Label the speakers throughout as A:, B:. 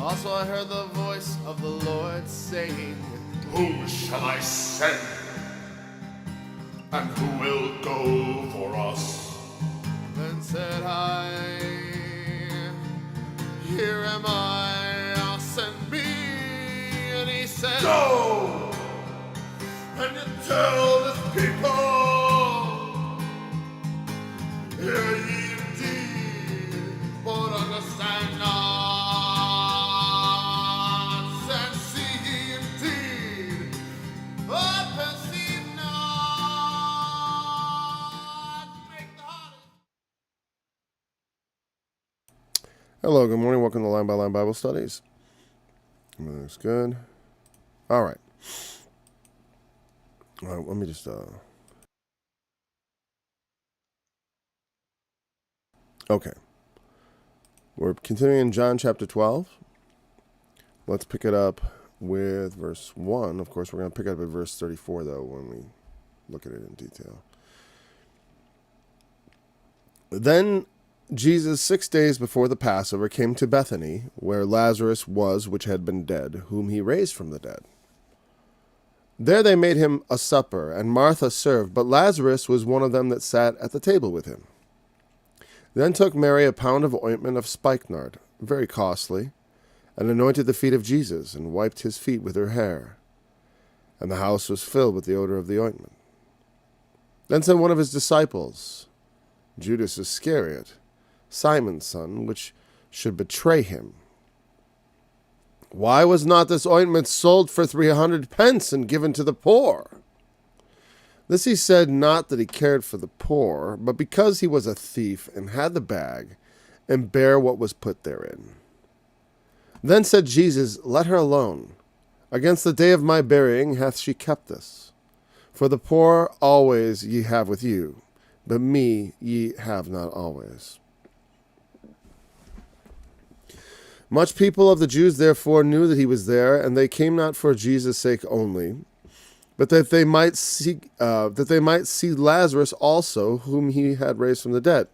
A: Also I heard the voice of the Lord saying,
B: Whom shall I send? And who will go for us?
A: Then said I, Here am I, send me. And he said,
B: Go! And you tell this people, hear ye indeed,
A: but understand not, and see ye indeed, but perceive not. Make the heart.
C: Hello, good morning. Welcome to Line by Line Bible Studies. Everything's good. All right. Let me just... Okay. We're continuing in John chapter 12. Let's pick it up with verse 1. Of course, we're going to pick it up at verse 34, though, when we look at it in detail. Then Jesus, 6 days before the Passover, came to Bethany, where Lazarus was, which had been dead, whom he raised from the dead. There they made him a supper, and Martha served, but Lazarus was one of them that sat at the table with him. Then took Mary a pound of ointment of spikenard, very costly, and anointed the feet of Jesus, and wiped his feet with her hair. And the house was filled with the odor of the ointment. Then said one of his disciples, Judas Iscariot, Simon's son, which should betray him, Why was not this ointment sold for 300 pence and given to the poor? This he said not that he cared for the poor, but because he was a thief, and had the bag, and bare what was put therein. Then said Jesus, Let her alone. Against the day of my burying hath she kept this. For the poor always ye have with you, but me ye have not always. Much people of the Jews therefore knew that he was there, and they came not for Jesus' sake only, but that they might see Lazarus also, whom he had raised from the dead.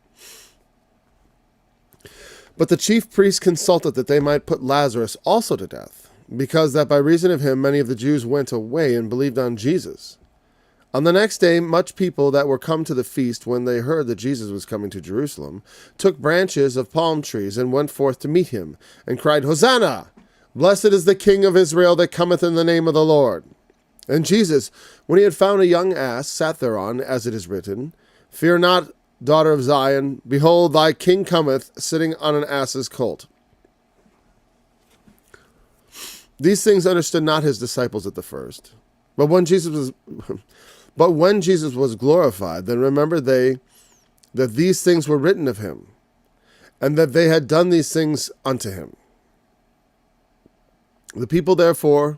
C: But the chief priests consulted that they might put Lazarus also to death, because that by reason of him many of the Jews went away and believed on Jesus. On the next day, much people that were come to the feast, when they heard that Jesus was coming to Jerusalem, took branches of palm trees and went forth to meet him, and cried, Hosanna! Blessed is the King of Israel that cometh in the name of the Lord. And Jesus, when he had found a young ass, sat thereon, as it is written, Fear not, daughter of Zion, behold, thy king cometh, sitting on an ass's colt. These things understood not his disciples at the first. But when Jesus was glorified, then remembered they that these things were written of him, and that they had done these things unto him. The people therefore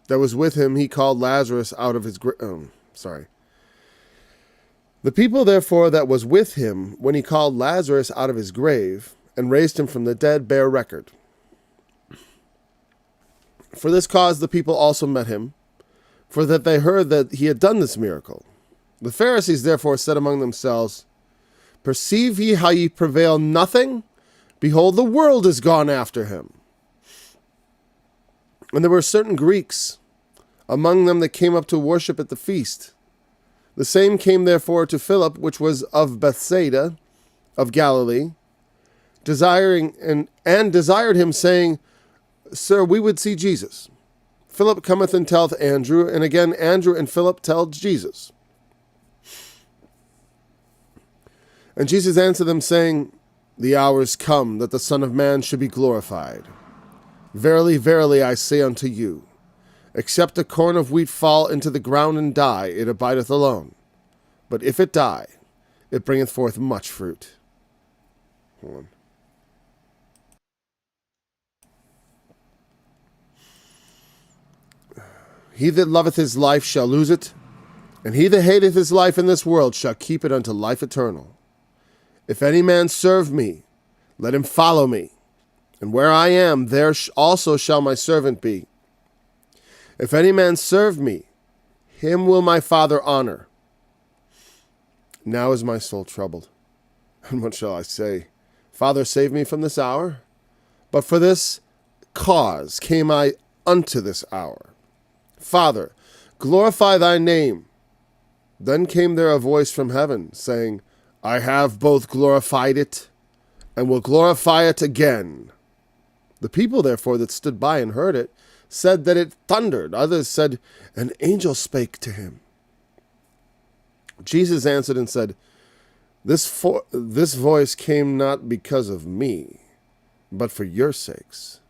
C: that was with him, he called Lazarus out of his The people therefore that was with him, when he called Lazarus out of his grave, and raised him from the dead, bear record. For this cause the people also met him, for that they heard that he had done this miracle. The Pharisees therefore said among themselves, Perceive ye how ye prevail nothing? Behold, the world is gone after him. And there were certain Greeks among them that came up to worship at the feast. The same came therefore to Philip, which was of Bethsaida of Galilee, desired him, saying, Sir, we would see Jesus. Philip cometh and telleth Andrew, and again Andrew and Philip tell Jesus. And Jesus answered them, saying, The hour is come that the Son of Man should be glorified. Verily, verily, I say unto you, except a corn of wheat fall into the ground and die, it abideth alone. But if it die, it bringeth forth much fruit. Hold on. He that loveth his life shall lose it, and he that hateth his life in this world shall keep it unto life eternal. If any man serve me, let him follow me, and where I am, there also shall my servant be. If any man serve me, him will my Father honor. Now is my soul troubled, and what shall I say? Father, save me from this hour. But for this cause came I unto this hour? Father, glorify thy name. Then came there a voice from heaven, saying, I have both glorified it, and will glorify it again. The people, therefore, that stood by and heard it, said that it thundered. Others said, an angel spake to him. Jesus answered and said, This voice came not because of me, but for your sakes.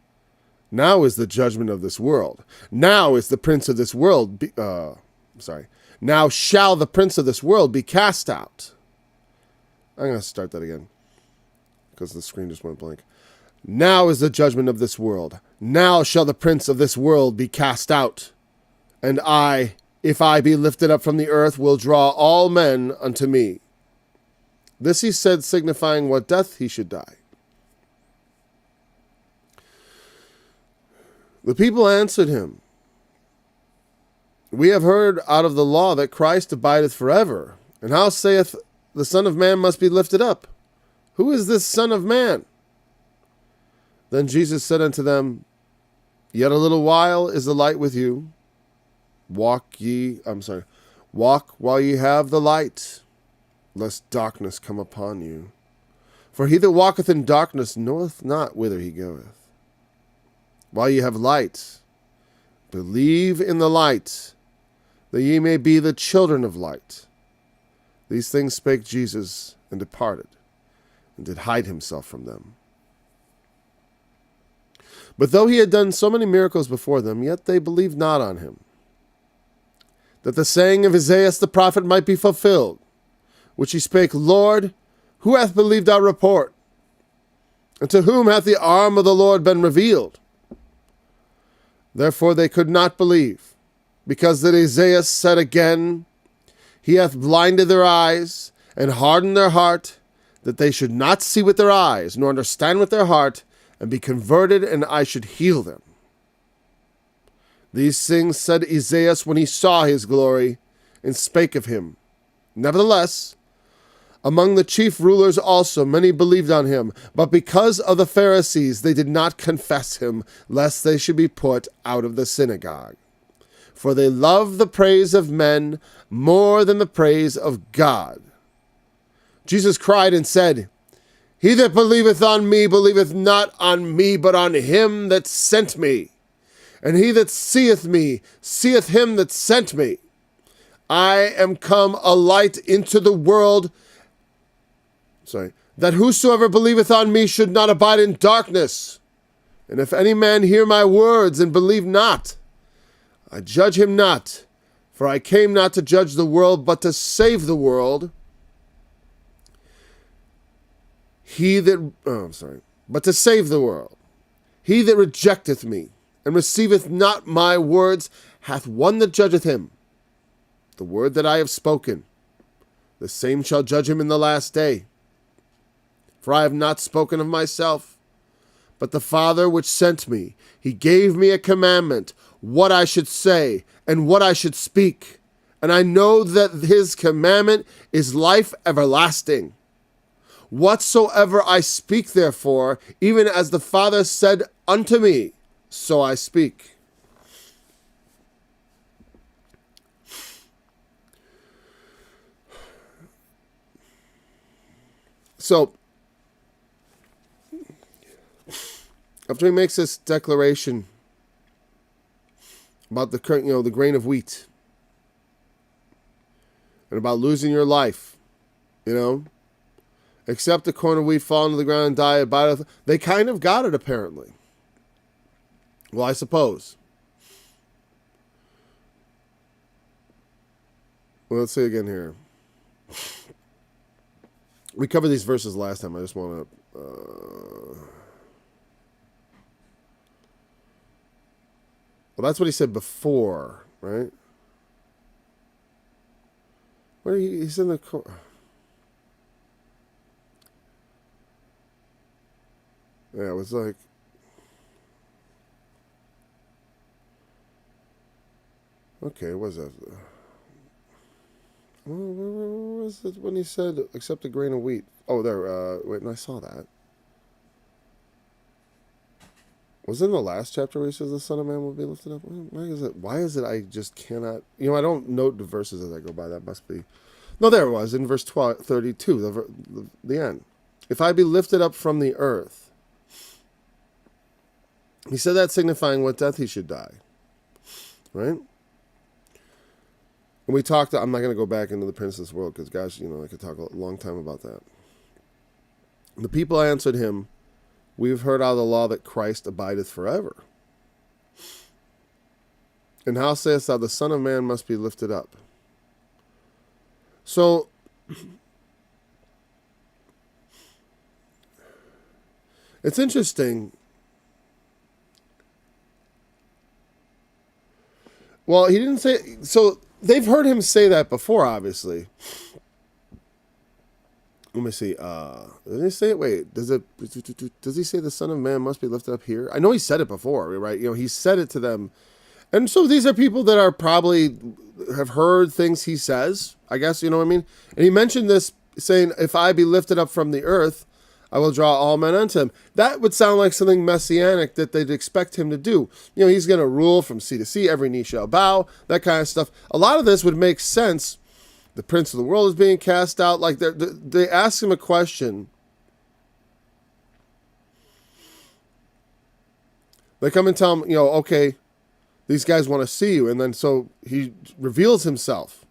C: Now is the judgment of this world. Now is the prince of this world. Now shall the prince of this world be cast out. I'm going to start that again because the screen just went blank. Now is the judgment of this world. Now shall the prince of this world be cast out. And I, if I be lifted up from the earth, will draw all men unto me. This he said, signifying what death he should die. The people answered him, We have heard out of the law that Christ abideth forever. And how saith the Son of Man must be lifted up? Who is this Son of Man? Then Jesus said unto them, Yet a little while is the light with you. Walk while ye have the light, lest darkness come upon you. For he that walketh in darkness knoweth not whither he goeth. While ye have light, believe in the light, that ye may be the children of light. These things spake Jesus, and departed, and did hide himself from them. But though he had done so many miracles before them, yet they believed not on him, that the saying of Isaiah the prophet might be fulfilled, which he spake, Lord, who hath believed our report? And to whom hath the arm of the Lord been revealed? Therefore they could not believe, because that Isaiah said again, He hath blinded their eyes, and hardened their heart, that they should not see with their eyes, nor understand with their heart, and be converted, and I should heal them. These things said Isaiah when he saw his glory, and spake of him. Nevertheless, among the chief rulers also many believed on him, but because of the Pharisees they did not confess him, lest they should be put out of the synagogue. For they love the praise of men more than the praise of God. Jesus cried and said, He that believeth on me believeth not on me, but on him that sent me. And he that seeth me seeth him that sent me. I am come a light into the world, that whosoever believeth on me should not abide in darkness. And if any man hear my words and believe not, I judge him not, for I came not to judge the world, but to save the world. But to save the world. He that rejecteth me, and receiveth not my words, hath one that judgeth him. The word that I have spoken, the same shall judge him in the last day. For I have not spoken of myself, but the Father which sent me, he gave me a commandment, what I should say, and what I should speak. And I know that his commandment is life everlasting. Whatsoever I speak, therefore, even as the Father said unto me, so I speak. So, after he makes this declaration about the grain of wheat, and about losing your life, except the corn of wheat fall into the ground and die, abideth. They kind of got it, apparently. Well, I suppose. Well, let's see again here. We covered these verses last time. I just want to... Well, that's what he said before, right? Where he's in the... Yeah, it was like... Okay, what was that? Where was it when he said, except a grain of wheat? Oh, there, wait, and I saw that. Was it in the last chapter where he says the Son of Man will be lifted up? Why is it? Why is it? I just cannot. I don't note the verses as I go by. That must be. No, there it was in verse 32, the end. If I be lifted up from the earth. He said that signifying what death he should die. Right? And we talked. I'm not going to go back into the prince of this world because, gosh, I could talk a long time about that. The people answered him, we've heard out of the law that Christ abideth forever. And how sayest thou the Son of Man must be lifted up? So, it's interesting. Well, he didn't say, so they've heard him say that before, obviously. Let me see. Did he say it? Wait, does he say the Son of Man must be lifted up here? I know he said it before, right? He said it to them. And so these are people that are probably have heard things he says, I guess, you know what I mean? And he mentioned this saying, if I be lifted up from the earth, I will draw all men unto him. That would sound like something messianic that they'd expect him to do. He's going to rule from sea to sea, every knee shall bow, that kind of stuff. A lot of this would make sense. The prince of the world is being cast out. Like they ask him a question. They come and tell him, okay, these guys want to see you. And then so he reveals himself.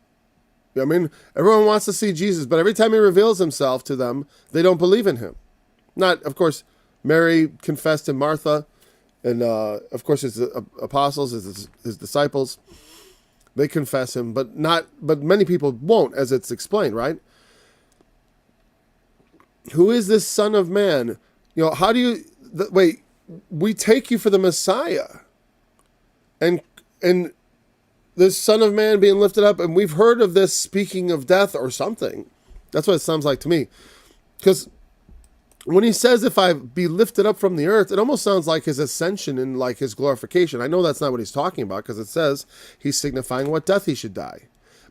C: Everyone wants to see Jesus, but every time he reveals himself to them, they don't believe in him. Not, of course, Mary confessed to Martha, and of course his apostles, his disciples. They confess him, but many people won't, as it's explained, right? Who is this Son of Man? How do you wait? We take you for the Messiah, and this Son of Man being lifted up, and we've heard of this speaking of death or something. That's what it sounds like to me, because when he says, if I be lifted up from the earth, it almost sounds like his ascension and like his glorification. I know that's not what he's talking about because it says he's signifying what death he should die.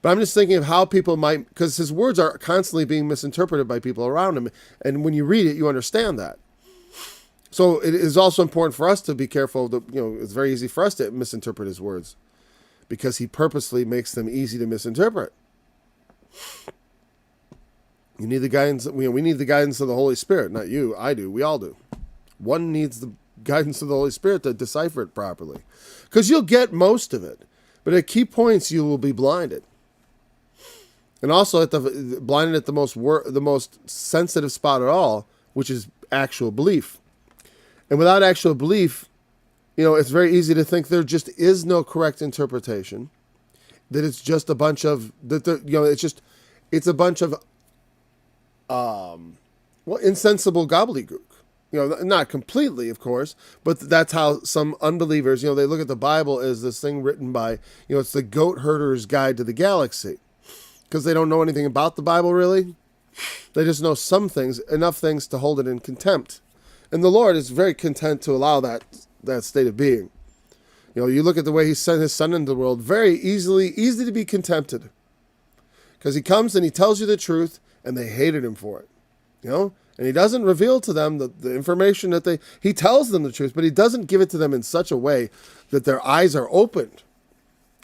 C: But I'm just thinking of how people might, because his words are constantly being misinterpreted by people around him. And when you read it, you understand that. So it is also important for us to be careful that, it's very easy for us to misinterpret his words because he purposely makes them easy to misinterpret. You need the guidance. We need the guidance of the Holy Spirit. Not you. I do. We all do. One needs the guidance of the Holy Spirit to decipher it properly. Because you'll get most of it. But at key points, you will be blinded. And also blinded at the most sensitive spot at all, which is actual belief. And without actual belief, it's very easy to think there just is no correct interpretation. That it's just a bunch of, it's a bunch of, insensible gobbledygook. Not completely, of course, but that's how some unbelievers, they look at the Bible as this thing written by, it's the goat herder's guide to the galaxy. Because they don't know anything about the Bible, really. They just know some things, enough things to hold it in contempt. And the Lord is very content to allow that state of being. You look at the way he sent his Son into the world, very easy to be contempted. Because he comes and he tells you the truth, and they hated him for it. And he doesn't reveal to them the information that he tells them the truth, but he doesn't give it to them in such a way that their eyes are opened,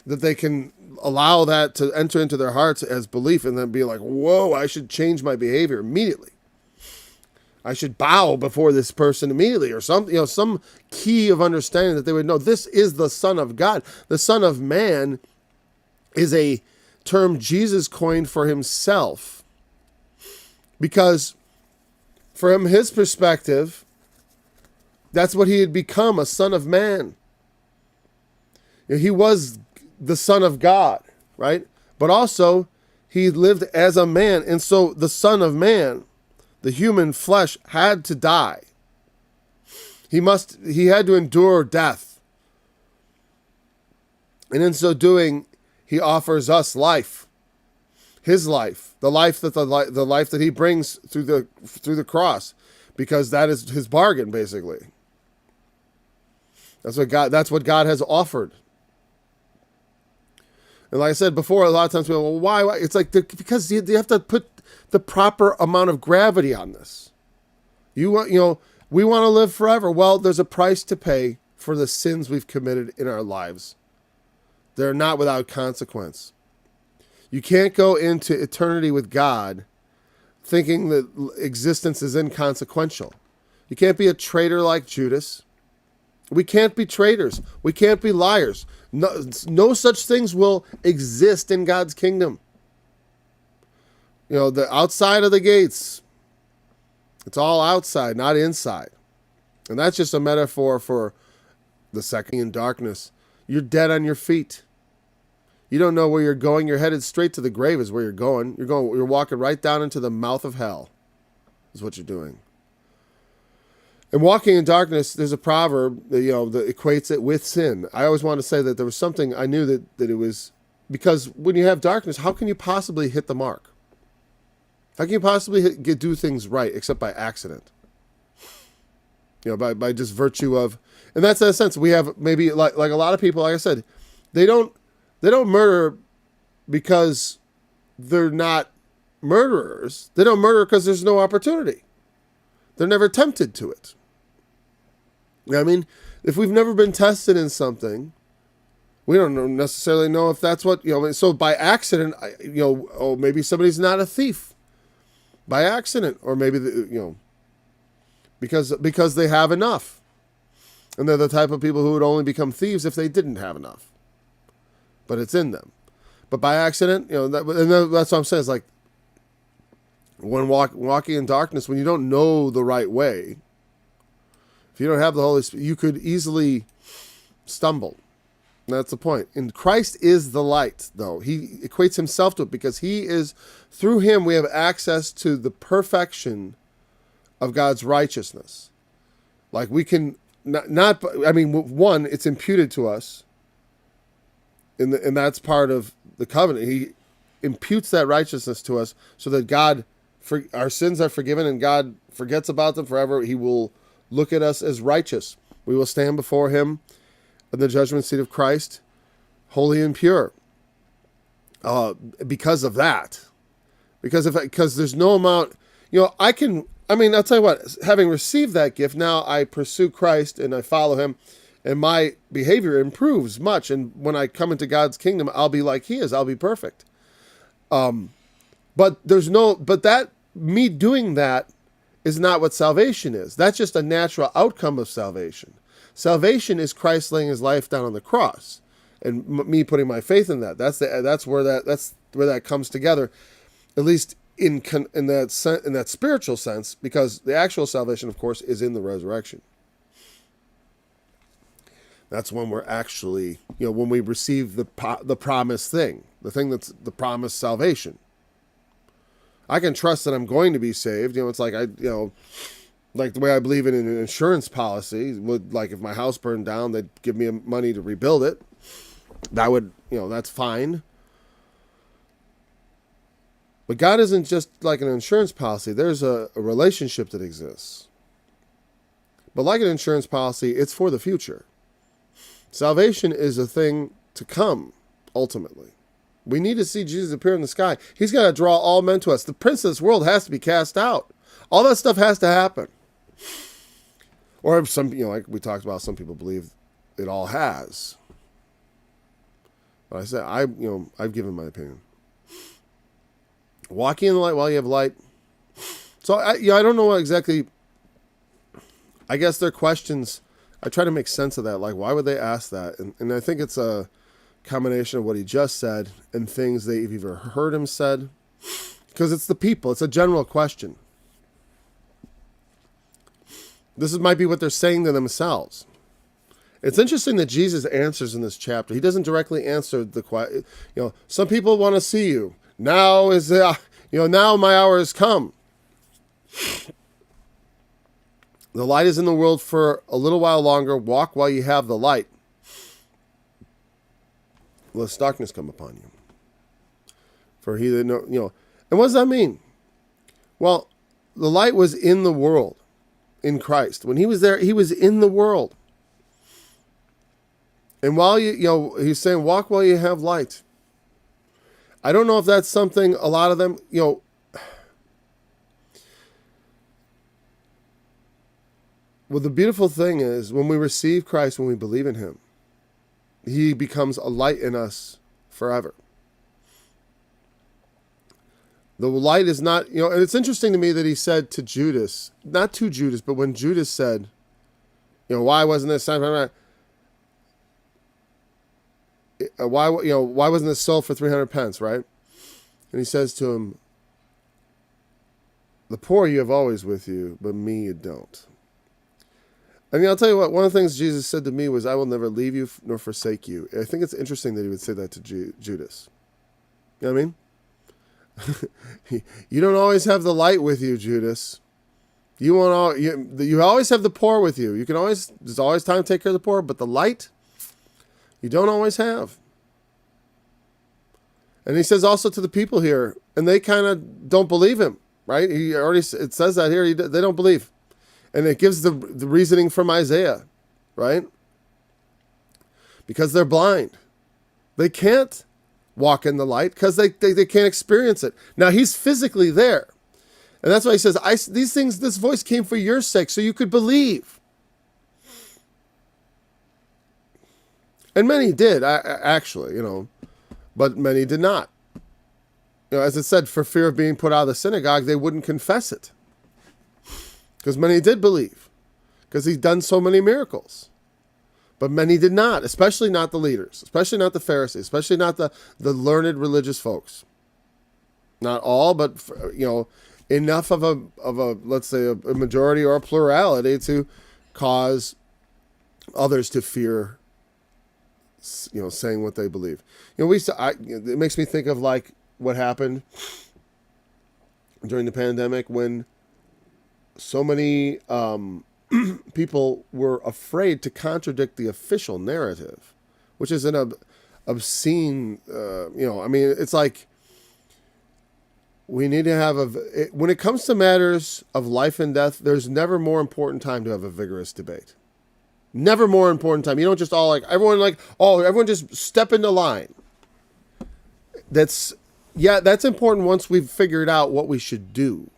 C: that they can allow that to enter into their hearts as belief and then be like, whoa, I should change my behavior immediately. I should bow before this person immediately, or some key of understanding that they would know this is the Son of God. The Son of Man is a term Jesus coined for himself. Because from his perspective, that's what he had become, a son of man. He was the Son of God, right? But also, he lived as a man. And so the Son of Man, the human flesh, had to die. He had to endure death. And in so doing, he offers us life. His life, the life that he brings through the cross, because that is his bargain, basically. That's what God has offered. And like I said before, a lot of times people go, well, why? It's like because you have to put the proper amount of gravity on this. We want to live forever. Well, there's a price to pay for the sins we've committed in our lives. They're not without consequence. You can't go into eternity with God thinking that existence is inconsequential. You can't be a traitor like Judas. We can't be traitors. We can't be liars. No such things will exist in God's kingdom. The outside of the gates, it's all outside, not inside. And that's just a metaphor for the second in darkness. You're dead on your feet. You don't know where you're going. You're headed straight to the grave is where you're going. You're walking right down into the mouth of hell is what you're doing. And walking in darkness, there's a proverb that equates it with sin. I always want to say that there was something I knew that it was, because when you have darkness, how can you possibly hit the mark? How can you possibly do things right except by accident? By just virtue of, and that's in a sense we have maybe like a lot of people, like I said, they don't murder because they're not murderers. They don't murder because there's no opportunity. They're never tempted to it. I mean, if we've never been tested in something, we don't necessarily know if that's what, so by accident, maybe somebody's not a thief by accident, or maybe, because they have enough. And they're the type of people who would only become thieves if they didn't have enough. But it's in them. But by accident, that's what I'm saying. It's like when walking in darkness, when you don't know the right way, if you don't have the Holy Spirit, you could easily stumble. And that's the point. And Christ is the light, though. He equates himself to it because through him we have access to the perfection of God's righteousness. Like we can one, it's imputed to us. And that's part of the covenant. He imputes that righteousness to us so that our sins are forgiven and God forgets about them forever. He will look at us as righteous. We will stand before him in the judgment seat of Christ, holy and pure. Because of that. Because there's no amount, I'll tell you what, having received that gift, now I pursue Christ and I follow him. And my behavior improves much. And when I come into God's kingdom, I'll be like he is. I'll be perfect. But me doing that is not what salvation is. That's just a natural outcome of salvation. Salvation is Christ laying his life down on the cross, and me putting my faith in that. That's where that comes together, at least in that spiritual sense, because the actual salvation, of course, is in the resurrection. That's when we're actually, when we receive the promised thing, the thing that's the promised salvation. I can trust that I'm going to be saved. It's like like the way I believe in an insurance policy would, like if my house burned down, they'd give me money to rebuild it. That would, that's fine. But God isn't just like an insurance policy. There's a relationship that exists. But like an insurance policy, it's for the future. Salvation is a thing to come, ultimately. We need to see Jesus appear in the sky. He's got to draw all men to us. The prince of this world has to be cast out. All that stuff has to happen. Or some, like we talked about, some people believe it all has. But I said, I've given my opinion. Walking in the light while you have light. So I don't know what exactly. I guess their questions. I try to make sense of that. Like, why would they ask that? And I think it's a combination of what he just said and things they've either heard him said, because it's the people. It's a general question. This might be what they're saying to themselves. It's interesting that Jesus answers in this chapter. He doesn't directly answer the question. Some people want to see you. Now now my hour has come. The light is in the world for a little while longer. Walk while you have the light, lest darkness come upon you. For he that know, and what does that mean? Well, the light was in the world, in Christ. When he was there, he was in the world. And while he's saying, walk while you have light. I don't know if that's something a lot of them, Well, the beautiful thing is when we receive Christ, when we believe in him, he becomes a light in us forever. The light is not, and it's interesting to me that he said to Judas, not to Judas, but when Judas said, why wasn't this time? Why wasn't this sold for 300 pence, right? And he says to him, the poor you have always with you, but me you don't. I'll tell you what, one of the things Jesus said to me was, I will never leave you nor forsake you. I think it's interesting that he would say that to Judas. You know what I mean? You don't always have the light with you, Judas. You always have the poor with you. There's always time to take care of the poor, but the light, you don't always have. And he says also to the people here, and they kind of don't believe him, right? It says that here, they don't believe. And it gives the reasoning from Isaiah, right? Because they're blind. They can't walk in the light because they can't experience it. Now, he's physically there. And that's why he says, this voice came for your sake, so you could believe. And many did, actually, but many did not. As it said, for fear of being put out of the synagogue, they wouldn't confess it. Because many did believe, because he'd done so many miracles. But many did not, especially not the leaders, especially not the Pharisees, especially not the learned religious folks. Not all, but enough of a let's say a majority or a plurality to cause others to fear, saying what they believe. It makes me think of like what happened during the pandemic when so many people were afraid to contradict the official narrative, which is an obscene, it's like we need to have when it comes to matters of life and death, there's never more important time to have a vigorous debate. Never more important time. You don't just all everyone just step into line. That's important once we've figured out what we should do.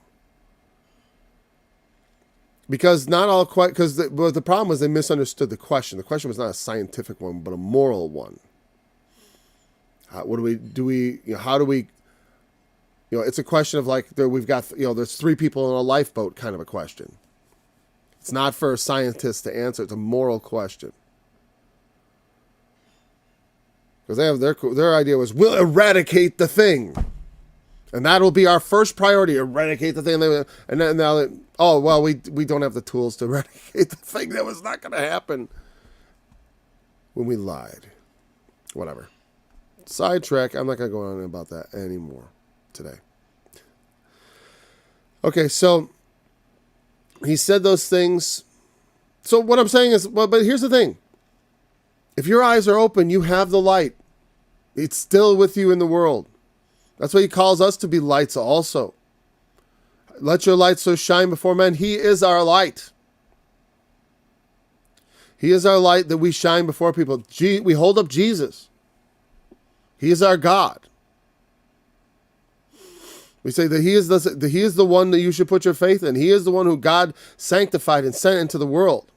C: Because the problem was they misunderstood the question. The question was not a scientific one, but a moral one. How do we? It's a question of like we've got there's 3 people in a lifeboat kind of a question. It's not for scientists to answer. It's a moral question. Because they have their idea was we'll eradicate the thing. And that'll be our first priority, eradicate the thing. And then now, we don't have the tools to eradicate the thing. That was not going to happen when we lied. Whatever. Sidetrack. I'm not going to go on about that anymore today. Okay, so he said those things. So what I'm saying is, but here's the thing. If your eyes are open, you have the light. It's still with you in the world. That's why he calls us to be lights also. Let your light so shine before men. He is our light. He is our light that we shine before people. We hold up Jesus. He is our God. We say that he is the one that you should put your faith in. He is the one who God sanctified and sent into the world.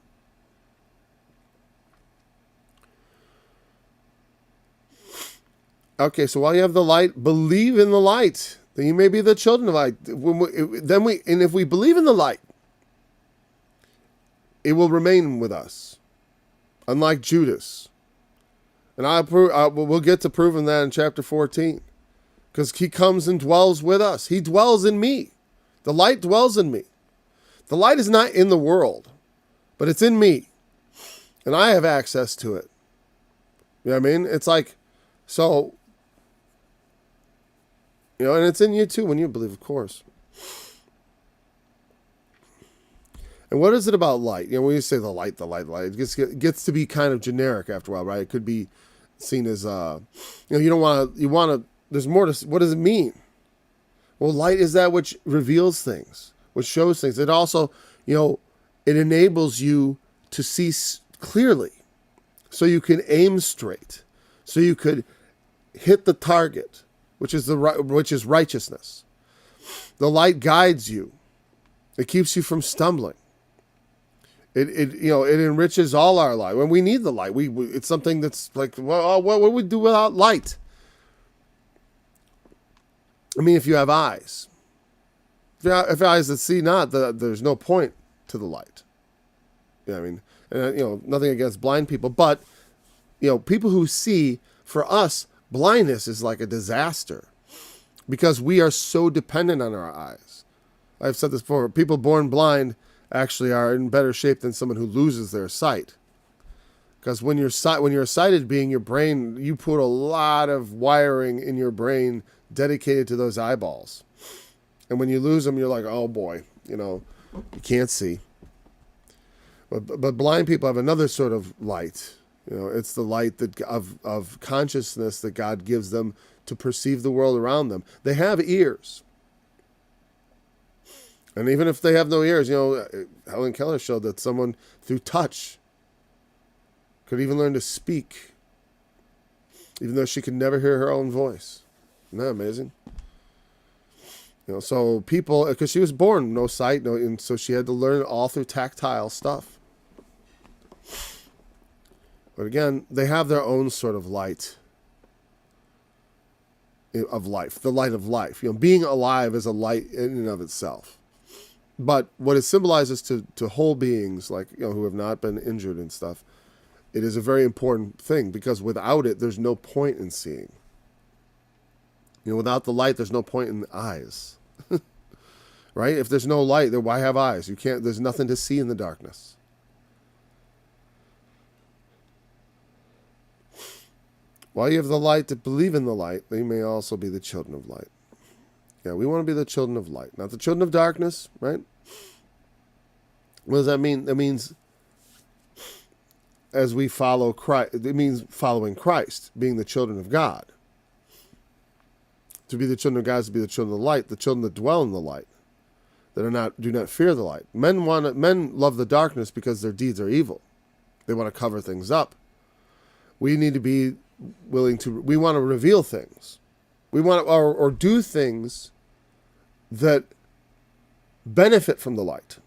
C: Okay, so while you have the light, believe in the light, that you may be the children of light. If we believe in the light, it will remain with us, unlike Judas. And we'll get to proving that in chapter 14, because he comes and dwells with us. He dwells in me. The light dwells in me. The light is not in the world, but it's in me, and I have access to it. You know what I mean? It's like, so. And it's in you too when you believe, of course. And what is it about light? When you say the light, it gets to be kind of generic after a while, right? It could be seen as, you want to, there's more to, what does it mean? Well, light is that which reveals things, which shows things. It also, it enables you to see clearly, so you can aim straight, so you could hit the target, which is righteousness. The light guides you. It keeps you from stumbling. It it enriches all our life. When we need the light, it's something that's like, well, what would we do without light? I mean, if you have eyes, if you have eyes that see not, there's no point to the light. I mean, and, nothing against blind people, but people who see, for us, blindness is like a disaster because we are so dependent on our eyes. I've said this before. People born blind actually are in better shape than someone who loses their sight. Because when you're a sighted being, your brain, you put a lot of wiring in your brain dedicated to those eyeballs. And when you lose them, you're like, oh boy, you can't see. But blind people have another sort of light. It's the light of consciousness that God gives them to perceive the world around them. They have ears. And even if they have no ears, Helen Keller showed that someone through touch could even learn to speak, even though she could never hear her own voice. Isn't that amazing? So people, because she was born no sight, and so she had to learn all through tactile stuff. But again, they have their own sort of light of life, the light of life. Being alive is a light in and of itself. But what it symbolizes to whole beings, like who have not been injured and stuff, it is a very important thing because without it, there's no point in seeing. Without the light, there's no point in the eyes, right? If there's no light, then why have eyes? There's nothing to see in the darkness. While you have the light to believe in the light, they may also be the children of light. Yeah, we want to be the children of light, not the children of darkness, right? What does that mean? That means as we follow Christ, it means following Christ, being the children of God. To be the children of God is to be the children of the light, the children that dwell in the light, that do not fear the light. Men love the darkness because their deeds are evil. They want to cover things up. We need to be we want to reveal things. We want to, or do things that benefit from the light.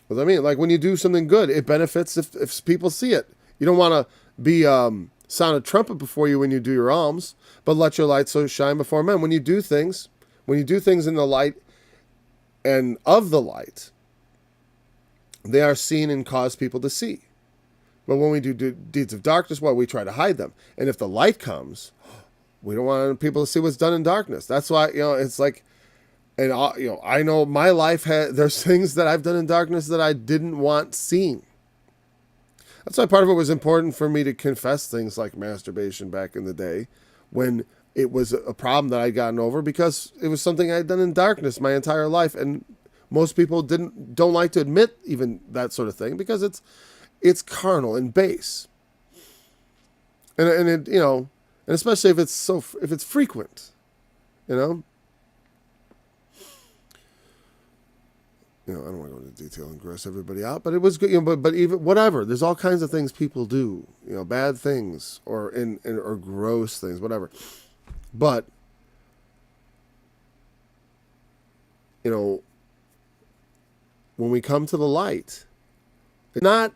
C: What I mean, like when you do something good, it benefits if people see it. You don't want to be sound a trumpet before you when you do your alms, but let your light so shine before men. When you do things in the light and of the light, they are seen and cause people to see. But when we do deeds of darkness, we try to hide them. And if the light comes, we don't want people to see what's done in darkness. That's why, it's like, and I know my life there's things that I've done in darkness that I didn't want seen. That's why part of it was important for me to confess things like masturbation back in the day when it was a problem that I'd gotten over because it was something I'd done in darkness my entire life. And most people don't like to admit even that sort of thing because it's carnal and base. And it, and especially if it's frequent, I don't want to go into detail and gross everybody out, but it was good. But even whatever, there's all kinds of things people do. Bad things or gross things, whatever. But when we come to the light, I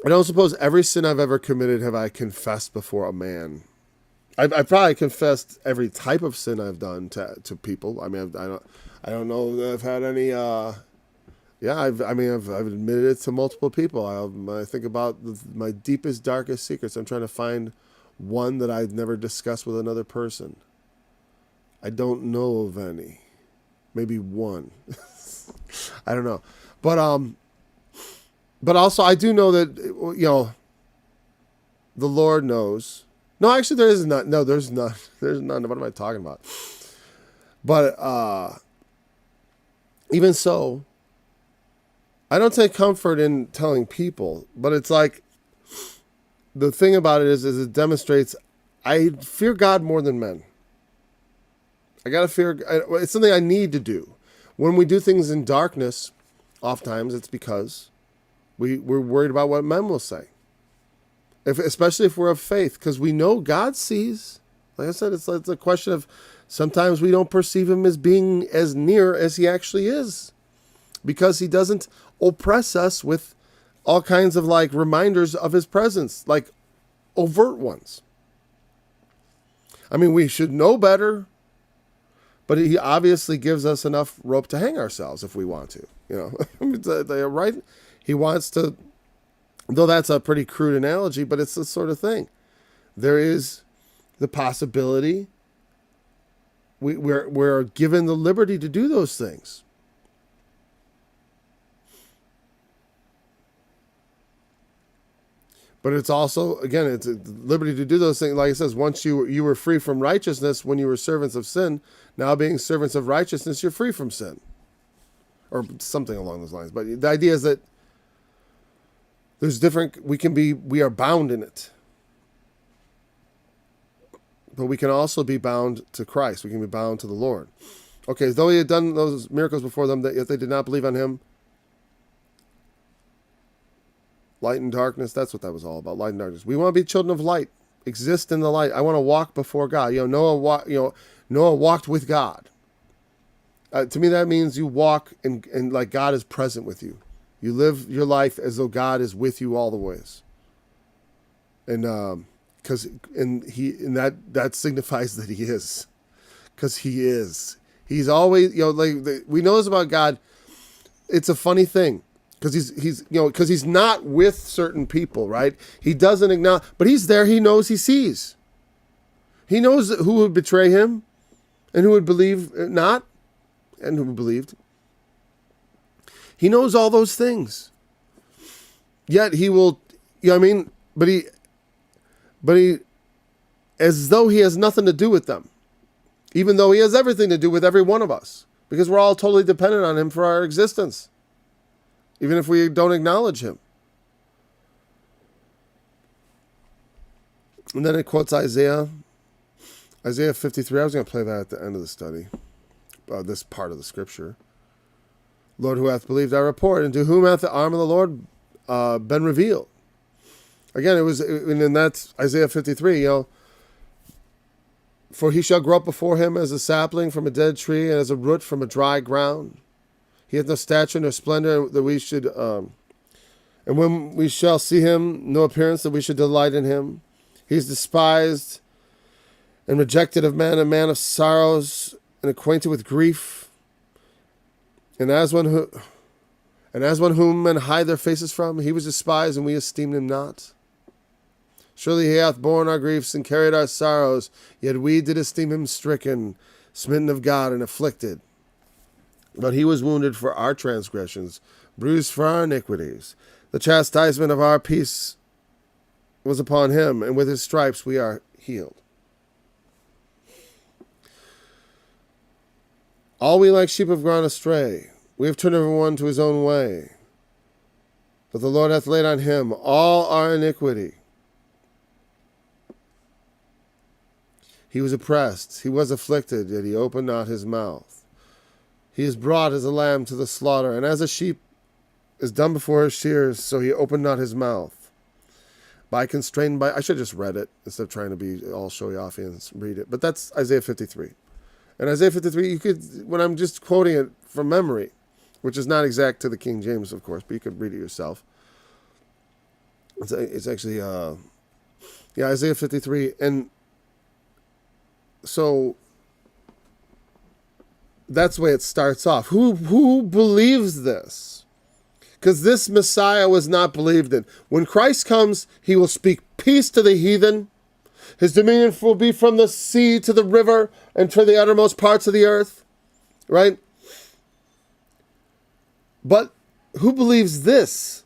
C: don't suppose every sin I've ever committed have I confessed before a man. I've probably confessed every type of sin I've done to people. I mean, I don't know that I've had any. I've admitted it to multiple people. I think about my deepest, darkest secrets. I'm trying to find one that I've never discussed with another person. I don't know of any. Maybe one. I don't know, but also I do know that the Lord knows. No, actually, there is not. No, there's none. There's none. What am I talking about? But even so, I don't take comfort in telling people. But it's like the thing about it is it demonstrates I fear God more than men. I gotta fear. It's something I need to do. When we do things in darkness, oftentimes it's because we're worried about what men will say. Especially if we're of faith, because we know God sees. Like I said, it's a question of sometimes we don't perceive him as being as near as he actually is. because he doesn't oppress us with all kinds of like reminders of his presence, like overt ones. I mean, we should know better, but he obviously gives us enough rope to hang ourselves if we want to, right? He wants to, though that's a pretty crude analogy, but it's the sort of thing. There is the possibility we're given the liberty to do those things. But it's also, again, it's a liberty to do those things. Like it says, once you were free from righteousness when you were servants of sin, now being servants of righteousness, you're free from sin. Or something along those lines. But the idea is that there's we are bound in it. But we can also be bound to Christ. We can be bound to the Lord. Okay, though he had done those miracles before them, that yet they did not believe on him. Light and darkness, that's what that was all about, light and darkness. We want to be children of light, exist in the light. I want to walk before God. Noah walked with God. To me, that means you walk and like God is present with you. You live your life as though God is with you all the ways. And that signifies that he is. Because he is. He's always, we know this about God. It's a funny thing. Because he's not with certain people, right? He doesn't acknowledge, but he's there. He knows, he sees. He knows who would betray him and who would believe not and who believed. He knows all those things. Yet he will, but he, as though he has nothing to do with them, even though he has everything to do with every one of us, because we're all totally dependent on him for our existence. Even if we don't acknowledge him. And then it quotes Isaiah 53. I was going to play that at the end of the study. This part of the scripture. Lord, who hath believed our report, and to whom hath the arm of the Lord been revealed? Again, and that's Isaiah 53, For he shall grow up before him as a sapling from a dead tree, and as a root from a dry ground. He hath no stature nor splendor that we should, and when we shall see him, no appearance that we should delight in him. He is despised and rejected of men, a man of sorrows and acquainted with grief. And as one whom men hide their faces from, he was despised and we esteemed him not. Surely he hath borne our griefs and carried our sorrows, yet we did esteem him stricken, smitten of God, and afflicted. But he was wounded for our transgressions, bruised for our iniquities. The chastisement of our peace was upon him, and with his stripes we are healed. All we like sheep have gone astray. We have turned everyone to his own way. But the Lord hath laid on him all our iniquity. He was oppressed, he was afflicted, yet he opened not his mouth. He is brought as a lamb to the slaughter, and as a sheep is dumb before his shears, so he opened not his mouth. I should have just read it instead of trying to be all showy-offy and read it. But that's Isaiah 53. And Isaiah 53, when I'm just quoting it from memory, which is not exact to the King James, of course, but you could read it yourself. It's actually, Isaiah 53. And so that's the way it starts off. Who believes this? Because this Messiah was not believed in. When Christ comes, he will speak peace to the heathen. His dominion will be from the sea to the river and to the uttermost parts of the earth. Right? But who believes this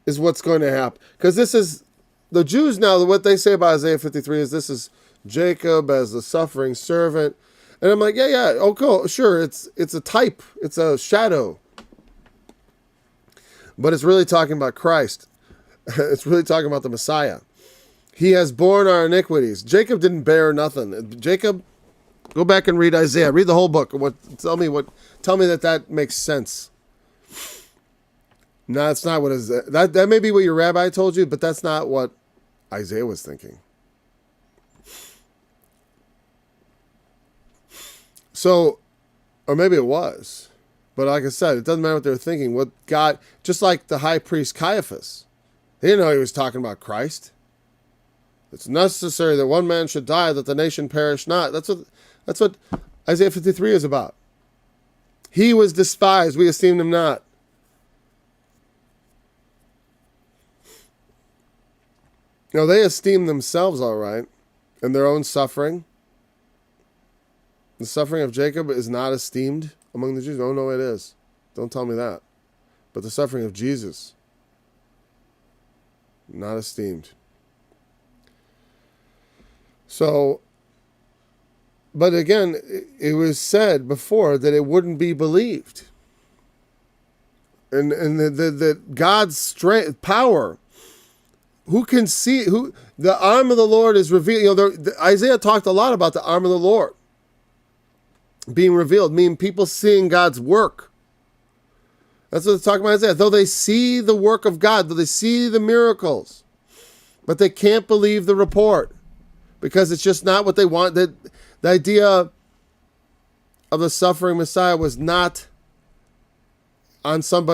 C: is what's going to happen? Because this is, the Jews now, what they say about Isaiah 53 is this is Jacob as the suffering servant. And I'm like, okay, sure, it's a type, it's a shadow. But it's really talking about Christ. It's really talking about the Messiah. He has borne our iniquities. Jacob didn't bear nothing. Jacob, go back and read Isaiah. Read the whole book. Tell me that makes sense. No, that's not what is that may be what your rabbi told you, but that's not what Isaiah was thinking. So, or maybe it was. But like I said, it doesn't matter what they were thinking. What God, just like the high priest Caiaphas, he didn't know he was talking about Christ. It's necessary that one man should die, that the nation perish not. That's what Isaiah 53 is about. He was despised, we esteemed him not. You know, they esteem themselves all right, and their own suffering. The suffering of Jacob is not esteemed among the Jews. Oh, no, it is. Don't tell me that. But the suffering of Jesus, not esteemed. So, but again, it was said before that it wouldn't be believed. And that God's strength, power, who can see, who the arm of the Lord is revealed. You know, Isaiah talked a lot about the arm of the Lord being revealed, meaning people seeing God's work. That's what it's talking about Isaiah. Though they see the work of God, though they see the miracles, but they can't believe the report because it's just not what they want. The idea of the suffering Messiah was not on some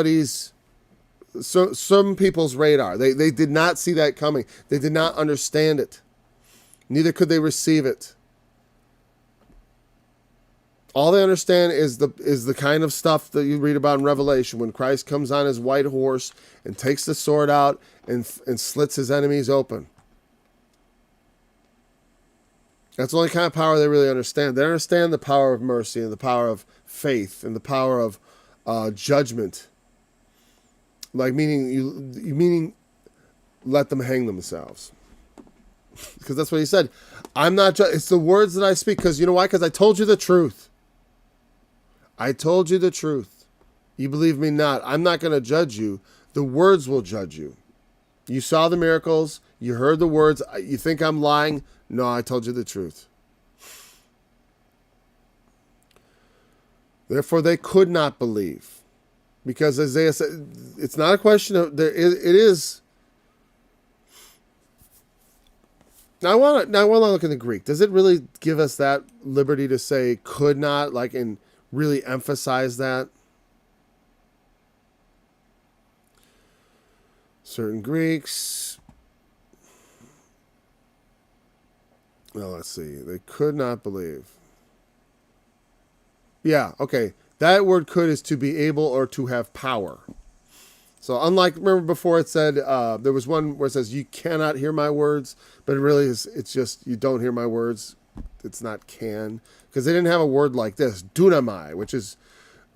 C: people's radar. They did not see that coming. They did not understand it. Neither could they receive it. All they understand is the kind of stuff that you read about in Revelation when Christ comes on his white horse and takes the sword out and slits his enemies open. That's the only kind of power they really understand. They understand the power of mercy and the power of faith and the power of judgment. Like meaning let them hang themselves. Because that's what he said. I'm not it's the words that I speak. Because you know why? Because I told you the truth. I told you the truth. You believe me not. I'm not going to judge you. The words will judge you. You saw the miracles. You heard the words. You think I'm lying? No, I told you the truth. Therefore, they could not believe. Because Isaiah said, it's not a question of, it is. Now I want to look in the Greek. Does it really give us that liberty to say could not, like, and really emphasize that? Certain Greeks. Well, let's see. They could not believe. Yeah, okay. That word could is to be able or to have power. So unlike, remember before it said, there was one where it says, you cannot hear my words, but it really is, it's just, you don't hear my words. It's not can. Because they didn't have a word like this, dunamai, which is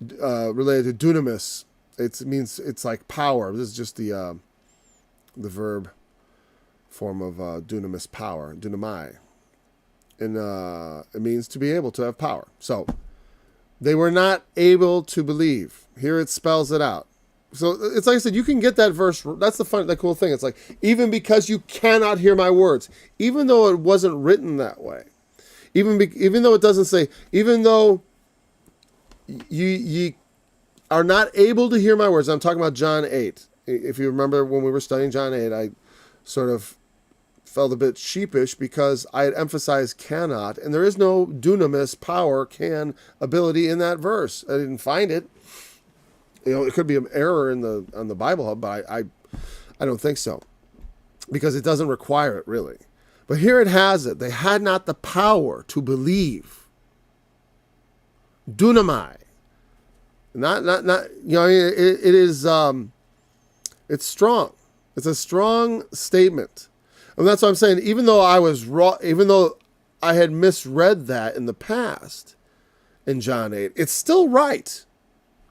C: related to dunamis. It means, it's like power. This is just the verb form of dunamis, power, dunamai. And it means to be able to have power. So, they were not able to believe. Here it spells it out. So it's like I said, you can get that verse. That's the cool thing. It's like, even because you cannot hear my words, even though it wasn't written that way, even though it doesn't say, even though you are not able to hear my words. I'm talking about John 8. If you remember when we were studying John 8, I sort of felt a bit sheepish because I had emphasized cannot, and there is no dunamis, power, can, ability in that verse. I didn't find it. You know, it could be an error on the Bible Hub, but I don't think so, because it doesn't require it really. But here it has it. They had not the power to believe. Dunamai, not. You know, it is. It's strong. It's a strong statement. And that's what I'm saying. Even though I was wrong, even though I had misread that in the past in John 8, it's still right.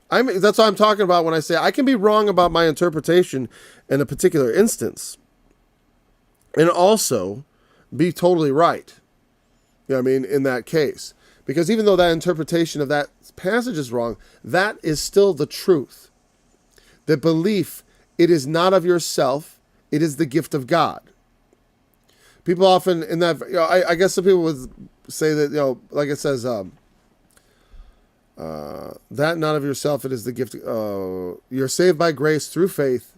C: That's what I'm talking about when I say I can be wrong about my interpretation in a particular instance and also be totally right. You know what I mean? In that case. Because even though that interpretation of that passage is wrong, that is still the truth. The belief, it is not of yourself, it is the gift of God. People often in that, you know, I guess some people would say that, you know, like it says, that not of yourself, it is the gift. You're saved by grace through faith,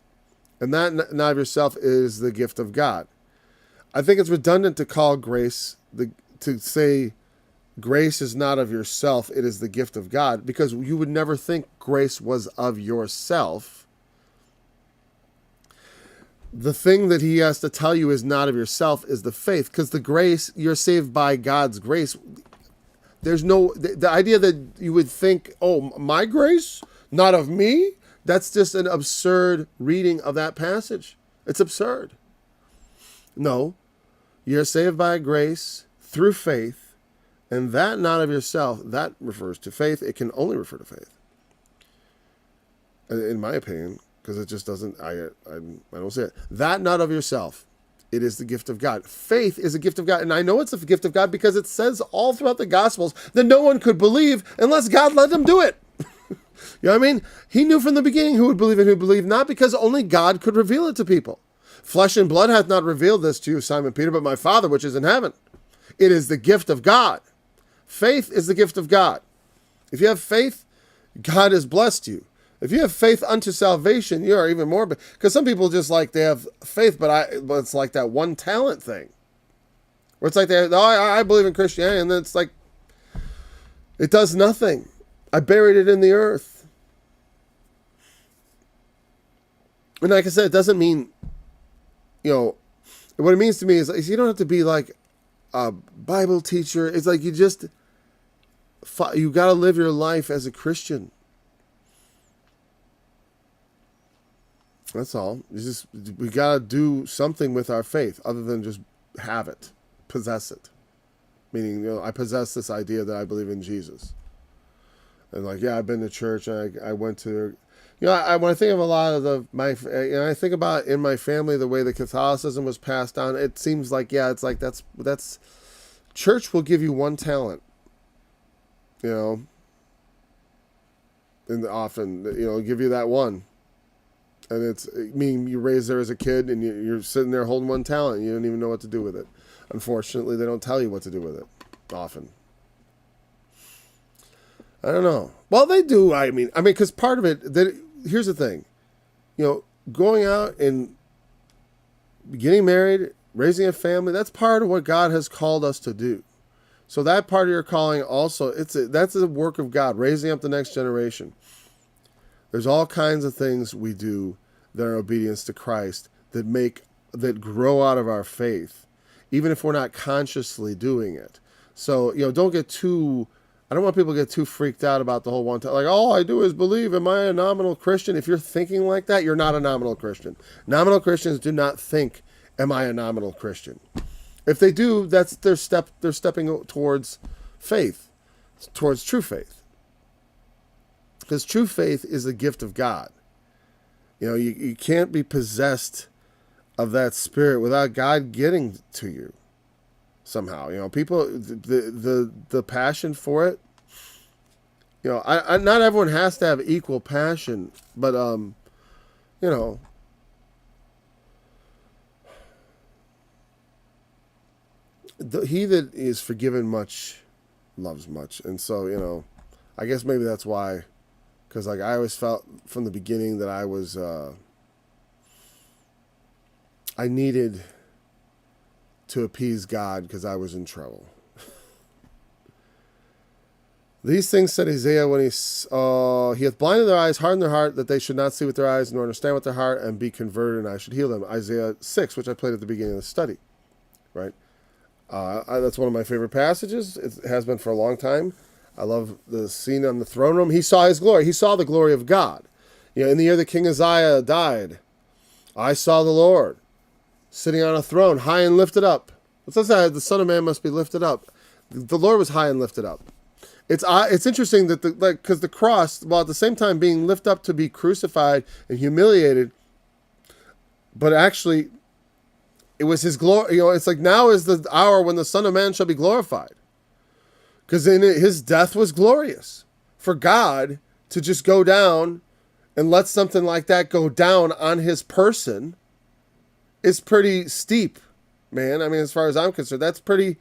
C: and that not of yourself is the gift of God. I think it's redundant to call grace to say grace is not of yourself, it is the gift of God, because you would never think grace was of yourself. The thing that he has to tell you is not of yourself is the faith, because the grace, you're saved by God's grace. There's no, the idea that you would think, oh, my grace, not of me, that's just an absurd reading of that passage. It's absurd. No, you're saved by grace through faith, and that not of yourself, that refers to faith. It can only refer to faith, in my opinion, because it just doesn't, I don't say it. That not of yourself, it is the gift of God. Faith is a gift of God, and I know it's a gift of God because it says all throughout the Gospels that no one could believe unless God let them do it. You know what I mean? He knew from the beginning who would believe and who would believe not, because only God could reveal it to people. Flesh and blood hath not revealed this to you, Simon Peter, but my Father which is in heaven. It is the gift of God. Faith is the gift of God. If you have faith, God has blessed you. If you have faith unto salvation, you are even more. Because some people just like, they have faith, but it's like that one talent thing. Where it's like, I believe in Christianity, and then it's like, it does nothing. I buried it in the earth. And like I said, it doesn't mean, what it means to me is you don't have to be like a Bible teacher. It's like you got to live your life as a Christian. That's all. We got to do something with our faith other than just have it, possess it. Meaning, I possess this idea that I believe in Jesus. And like, yeah, I've been to church, and I went to, when I think of a lot of I think about in my family, the way that Catholicism was passed down, it seems like, it's like, that's, church will give you one talent, and often, give you that one. And you raised there as a kid, and you're sitting there holding one talent, and you don't even know what to do with it. Unfortunately, they don't tell you what to do with it, often. I don't know. Well, they do. I mean, because part of it, here's the thing. Going out and getting married, raising a family, that's part of what God has called us to do. So that part of your calling also, that's a work of God, raising up the next generation. There's all kinds of things we do that are obedience to Christ that grow out of our faith, even if we're not consciously doing it. So, don't get too, I don't want people to get too freaked out about the whole one time. Like, all I do is believe. Am I a nominal Christian? If you're thinking like that, you're not a nominal Christian. Nominal Christians do not think, am I a nominal Christian? If they do, that's they're stepping towards faith, towards true faith. Because true faith is a gift of God. You can't be possessed of that spirit without God getting to you somehow. People, the passion for it. Not everyone has to have equal passion, but he that is forgiven much loves much, and so I guess maybe that's why. Because I always felt from the beginning that I needed to appease God because I was in trouble. These things said Isaiah when he hath blinded their eyes, hardened their heart, that they should not see with their eyes, nor understand with their heart, and be converted, and I should heal them. Isaiah 6, which I played at the beginning of the study. Right? That's one of my favorite passages. It has been for a long time. I love the scene on the throne room. He saw his glory. He saw the glory of God. In the year that King Uzziah died, I saw the Lord sitting on a throne, high and lifted up. It says that the Son of Man must be lifted up. The Lord was high and lifted up. It's interesting that because the cross, while at the same time being lifted up to be crucified and humiliated, but actually it was his glory. It's like now is the hour when the Son of Man shall be glorified. Because his death was glorious. For God to just go down and let something like that go down on his person is pretty steep, man. As far as I'm concerned, that's pretty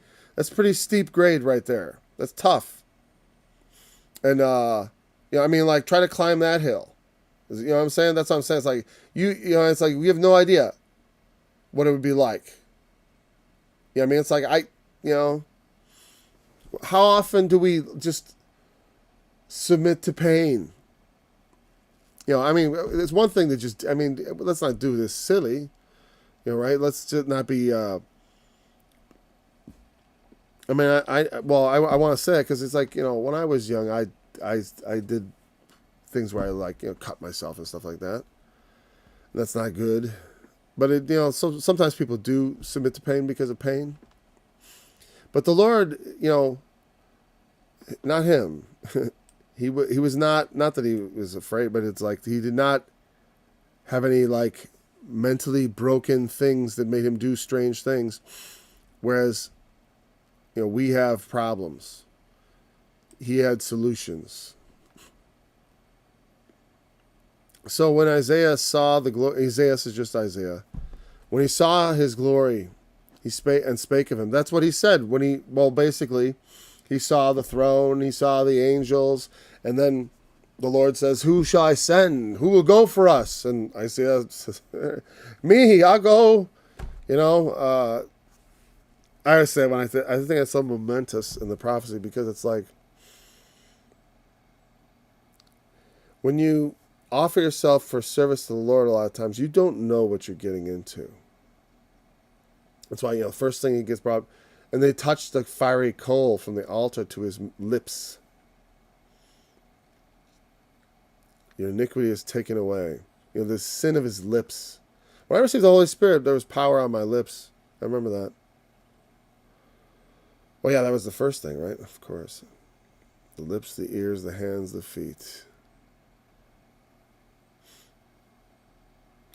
C: steep grade right there. That's tough. And try to climb that hill. You know what I'm saying? That's what I'm saying. It's like it's like we have no idea what it would be like. It's like How often do we just submit to pain? I mean, it's one thing to just, I mean, let's not do this silly, right? Let's just not be, I mean, I want to say it because it's like, when I was young, I did things where I like, cut myself and stuff like that. That's not good. But so sometimes people do submit to pain because of pain. But the Lord, not him. He was not that he was afraid, but it's like he did not have any like mentally broken things that made him do strange things. Whereas, we have problems. He had solutions. So when Isaiah saw the glory, Isaiah is just Isaiah. When he saw his glory, he spake of him. That's what he said basically, he saw the throne, he saw the angels, and then the Lord says, "Who shall I send? Who will go for us?" And Isaiah says, "Me, I'll go." I say when I think it's so momentous in the prophecy because it's like when you offer yourself for service to the Lord, a lot of times you don't know what you're getting into. That's why, first thing he gets brought up, and they touched the fiery coal from the altar to his lips. Your iniquity is taken away. The sin of his lips. When I received the Holy Spirit, there was power on my lips. I remember that. Well, yeah, that was the first thing, right? Of course. The lips, the ears, the hands, the feet.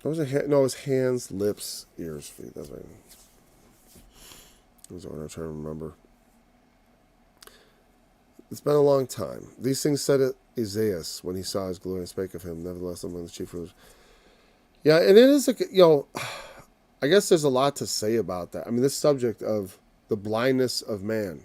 C: It was hands, lips, ears, feet. That's right. That's what I'm trying to remember. It's been a long time. These things said Isaiah when he saw his glory and spake of him. Nevertheless, among the chief rulers. Yeah, and it is, I guess there's a lot to say about that. I mean, this subject of the blindness of man.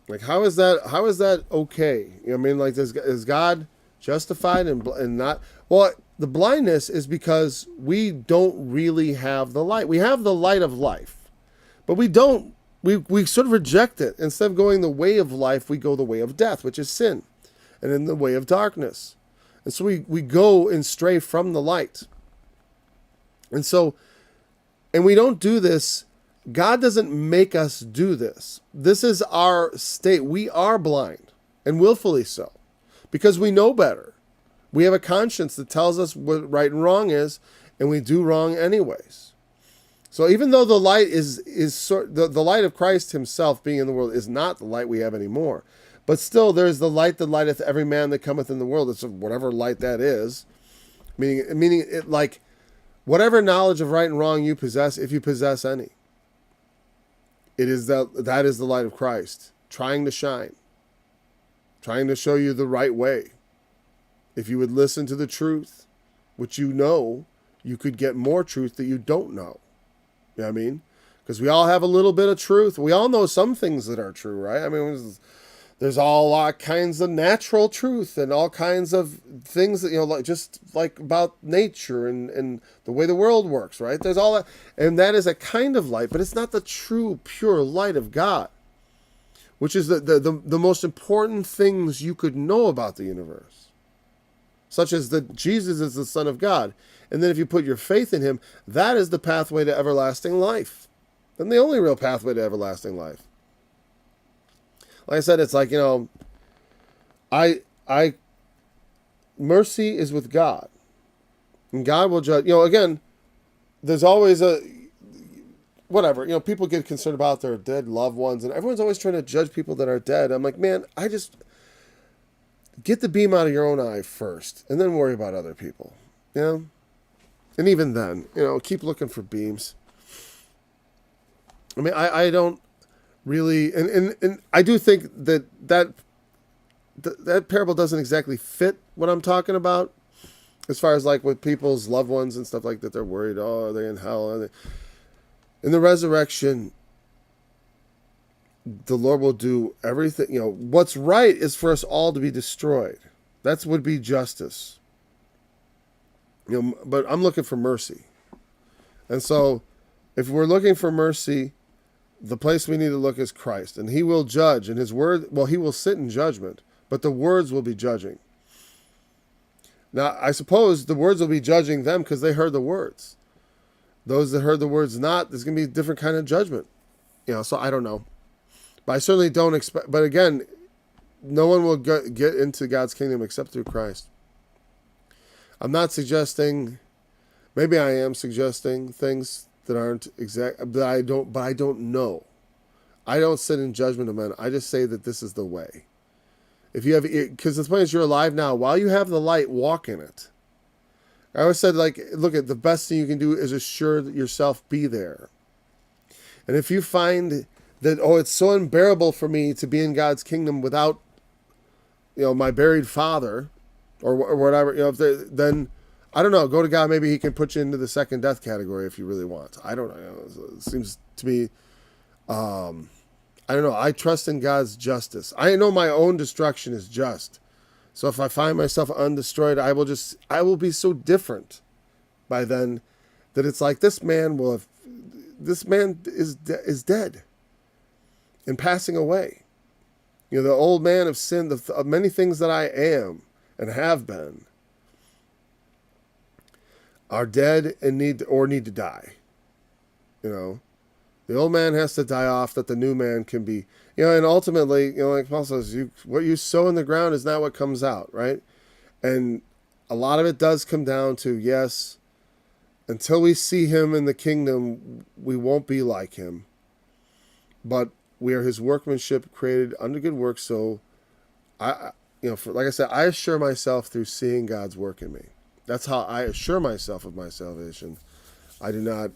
C: Like, how is that okay? I mean, like, is God justified and not? Well, the blindness is because we don't really have the light. We have the light of life, but we don't. We sort of reject it. Instead of going the way of life, we go the way of death, which is sin, and in the way of darkness. And so we go and stray from the light. And we don't do this. God doesn't make us do this. This is our state. We are blind, and willfully so, because we know better. We have a conscience that tells us what right and wrong is, and we do wrong anyways. So even though the light the light of Christ himself being in the world is not the light we have anymore, but still there's the light that lighteth every man that cometh in the world. It's whatever light that is, meaning it, like whatever knowledge of right and wrong you possess, if you possess any, it is that is the light of Christ trying to shine, trying to show you the right way. If you would listen to the truth, which you could get more truth that you don't know. You know what I mean? Because we all have a little bit of truth. We all know some things that are true, right? I mean, there's all kinds of natural truth and all kinds of things that, just like about nature and the way the world works, right? There's all that. And that is a kind of light, but it's not the true, pure light of God, which is the most important things you could know about the universe, such as that Jesus is the Son of God. And then if you put your faith in him, that is the pathway to everlasting life. And the only real pathway to everlasting life. Like I said, it's like, mercy is with God. And God will judge. Again, there's always whatever. People get concerned about their dead loved ones. And everyone's always trying to judge people that are dead. I'm like, man, get the beam out of your own eye first. And then worry about other people. And even then, keep looking for beams. I mean, I don't really, and I do think that parable doesn't exactly fit what I'm talking about, as far as like with people's loved ones and stuff like that. They're worried, are they in hell? Are they? In the resurrection, the Lord will do everything. What's right is for us all to be destroyed. That would be justice. But I'm looking for mercy. And so if we're looking for mercy, the place we need to look is Christ, and he will judge, and his word, well, he will sit in judgment, but the words will be judging. Now, I suppose the words will be judging them because they heard the words. Those that heard the words not, there's going to be a different kind of judgment. So I don't know. But I certainly don't expect, but again, no one will get into God's kingdom except through Christ. I'm not suggesting, maybe I am suggesting things that aren't exact, but I don't know. I don't sit in judgment of men. I just say that this is the way. If you have, because the point is you're alive now. While you have the light, walk in it. I always said, look at the best thing you can do is assure that yourself be there. And if you find that, it's so unbearable for me to be in God's kingdom without, my buried father, or whatever, then I don't know. Go to God. Maybe he can put you into the second death category if you really want. I don't know. It seems to me, I don't know. I trust in God's justice. I know my own destruction is just. So if I find myself undestroyed, I will be so different by then that it's like this man is dead and passing away. The old man of sin, of many things that I am and have been, are dead and need to die. The old man has to die off that the new man can be, and ultimately, like Paul says, what you sow in the ground is not what comes out, right? And a lot of it does come down to, yes, until we see him in the kingdom, we won't be like him. But we are his workmanship created under good works. So like I said, I assure myself through seeing God's work in me. That's how I assure myself of my salvation. I don't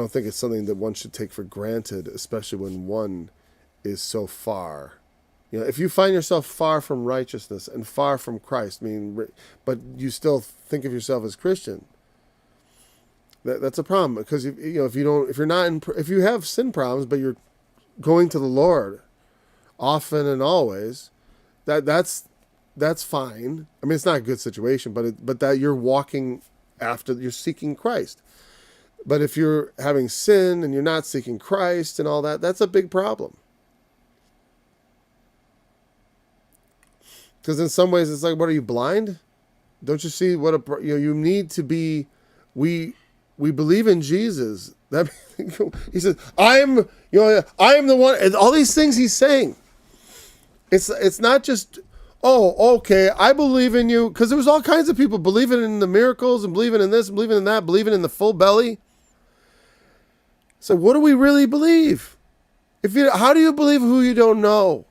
C: think it's something that one should take for granted, especially when one is so far. If you find yourself far from righteousness and far from Christ, but you still think of yourself as Christian, that's a problem. Because if you have sin problems, but you're going to the Lord often and always, that's fine. It's not a good situation, but that you're walking after, you're seeking Christ. But if you're having sin and you're not seeking Christ and all that, that's a big problem. Because in some ways it's like, what, are you blind? Don't you see what you need to be? We believe in Jesus. That he says, I am the one. And all these things he's saying. It's not just, okay, I believe in you, because there was all kinds of people believing in the miracles and believing in this, and believing in that, believing in the full belly. So what do we really believe? How do you believe who you don't know?